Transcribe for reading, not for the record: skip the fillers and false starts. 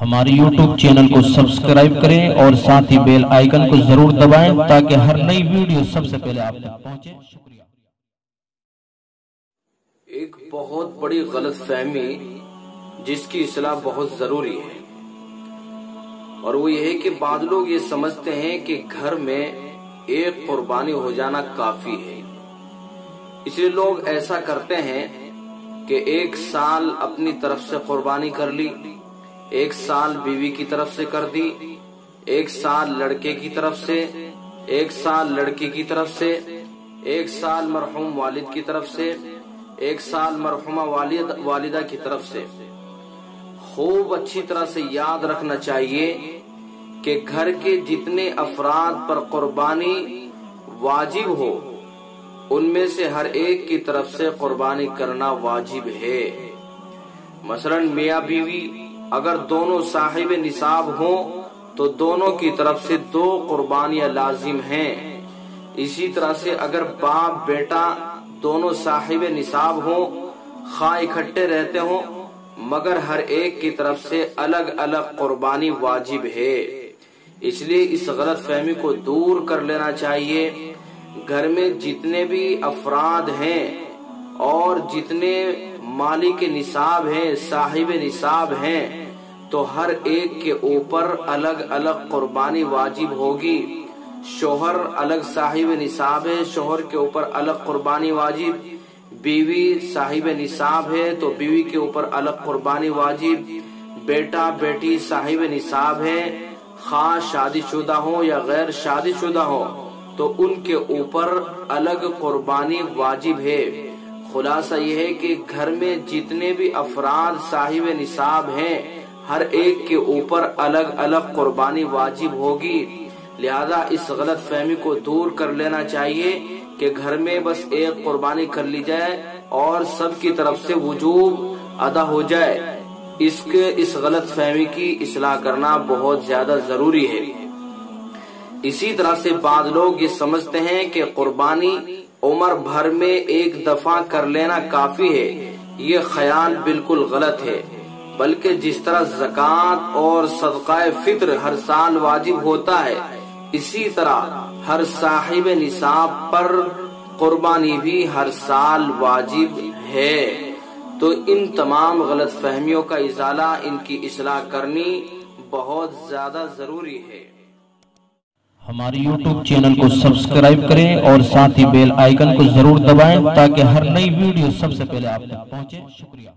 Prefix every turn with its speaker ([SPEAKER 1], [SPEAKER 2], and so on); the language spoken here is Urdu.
[SPEAKER 1] ہماری یوٹیوب چینل کو سبسکرائب کریں اور ساتھ ہی بیل آئیکن کو ضرور دبائیں تاکہ ہر نئی ویڈیو سب سے پہلے آپ تک پہنچے۔ شکریہ۔
[SPEAKER 2] ایک بہت بڑی غلط فہمی جس کی اصلاح بہت ضروری ہے، اور وہ یہ ہے کہ بعض لوگ یہ سمجھتے ہیں کہ گھر میں ایک قربانی ہو جانا کافی ہے، اس لیے لوگ ایسا کرتے ہیں کہ ایک سال اپنی طرف سے قربانی کر لی، ایک سال بیوی کی طرف سے کر دی، ایک سال لڑکے کی طرف سے، ایک سال لڑکی کی طرف سے، ایک سال مرحوم والد کی طرف سے، ایک سال مرحومہ والدہ کی طرف سے۔ خوب اچھی طرح سے یاد رکھنا چاہیے کہ گھر کے جتنے افراد پر قربانی واجب ہو ان میں سے ہر ایک کی طرف سے قربانی کرنا واجب ہے۔ مثلا میاں بیوی اگر دونوں صاحب نصاب ہوں تو دونوں کی طرف سے 2 قربانیاں لازم ہیں۔ اسی طرح سے اگر باپ بیٹا دونوں صاحب نصاب ہوں، خواہ اکٹھے رہتے ہوں، مگر ہر ایک کی طرف سے الگ الگ قربانی واجب ہے۔ اس لیے اس غلط فہمی کو دور کر لینا چاہیے۔ گھر میں جتنے بھی افراد ہیں اور جتنے مالک نصاب ہیں، صاحب نصاب ہیں، تو ہر ایک کے اوپر الگ الگ قربانی واجب ہوگی۔ شوہر الگ صاحب نصاب ہے، شوہر کے اوپر الگ قربانی واجب، بیوی صاحب نصاب ہے تو بیوی کے اوپر الگ قربانی واجب، بیٹا بیٹی صاحب نصاب ہے، خواہ شادی شدہ ہو یا غیر شادی شدہ ہو تو ان کے اوپر الگ قربانی واجب ہے۔ خلاصہ یہ ہے کہ گھر میں جتنے بھی افراد صاحب نصاب ہیں ہر ایک کے اوپر الگ الگ قربانی واجب ہوگی۔ لہذا اس غلط فہمی کو دور کر لینا چاہیے کہ گھر میں بس ایک قربانی کر لی جائے اور سب کی طرف سے وجوب ادا ہو جائے۔ اس غلط فہمی کی اصلاح کرنا بہت زیادہ ضروری ہے۔ اسی طرح سے بعض لوگ یہ سمجھتے ہیں کہ قربانی عمر بھر میں ایک دفعہ کر لینا کافی ہے۔ یہ خیال بالکل غلط ہے، بلکہ جس طرح زکوٰۃ اور صدقہ فطر ہر سال واجب ہوتا ہے، اسی طرح ہر صاحب نصاب پر قربانی بھی ہر سال واجب ہے۔ تو ان تمام غلط فہمیوں کا ازالہ، ان کی اصلاح کرنی بہت زیادہ ضروری ہے۔
[SPEAKER 1] ہماری یوٹیوب چینل کو سبسکرائب کریں اور ساتھ ہی بیل آئیکن کو ضرور دبائیں تاکہ ہر نئی ویڈیو سب سے پہلے آپ تک پہنچے۔ شکریہ۔